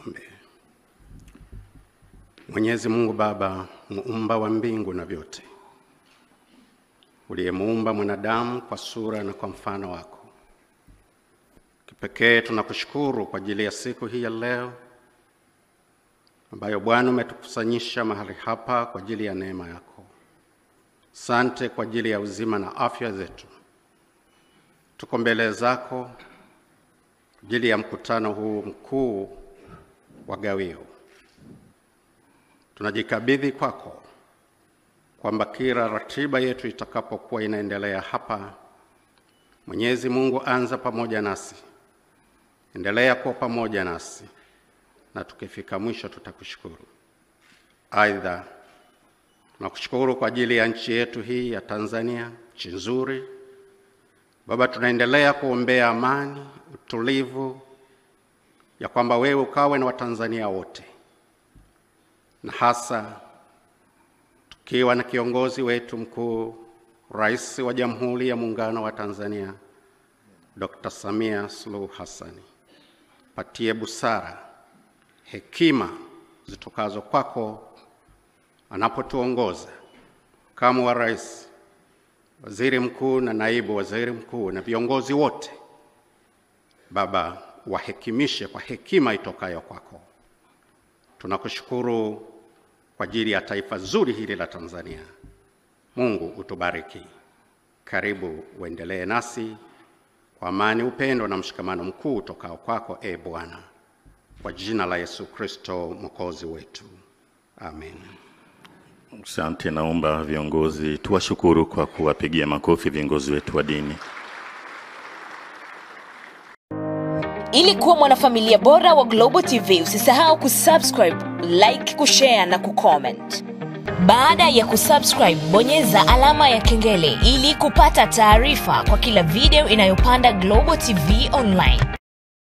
Tuombe. Mwenyezi Mungu Baba, muumba wa mbingu na vyote, uliyemuumba mwanadamu kwa sura na kwa mfano wako, kipekee tunakushukuru kwa ajili ya siku hii ya leo ambayo Bwana umetukusanyisha mahali hapa kwa ajili ya neema yako. Asante kwa ajili ya uzima na afya zetu. Tuko mbele zako kwa ajili ya mkutano huu mkuu wa gawio. Tunajikabidhi kwako kwamba kila ratiba yetu itakapokuwa inaendelea hapa, Mwenyezi Mungu anza pamoja nasi, endelea kuwa pamoja nasi, na tukifika mwisho tutakushukuru. Aidha, tunakushukuru kwa ajili ya nchi yetu hii ya Tanzania, nchi nzuri. Baba, tunaendelea kuombea amani, utulivu, ya kwamba wewe ukawe na Watanzania wote, na hasa tukiwa na kiongozi wetu mkuu, Rais wa Jamhuri ya Muungano wa Tanzania, Dr. Samia Suluhu Hassan. Patie busara, hekima zitokazo kwako anapotuongoza kama wa rais, waziri mkuu na naibu waziri mkuu na viongozi wote. Baba, wahekimishe kwa hekima itokayo kwako. Tunakushukuru kwa ajili ya taifa zuri hili la Tanzania. Mungu utubariki. Karibu uendelee nasi kwa amani, upendo na mshikamano mkuu utokao kwako, Bwana, kwa jina la Yesu Kristo Mwokozi wetu. Amen. Asante. Naomba viongozi tuwashukuru kwa kuwapigia makofi viongozi wetu wa dini. Ili kuwa mwanafamilia bora wa Global TV, usisahau kusubscribe, like, kushare na kucomment. Baada ya kusubscribe, bonyeza alama ya kengele ili kupata taarifa kwa kila video inayopanda Global TV Online.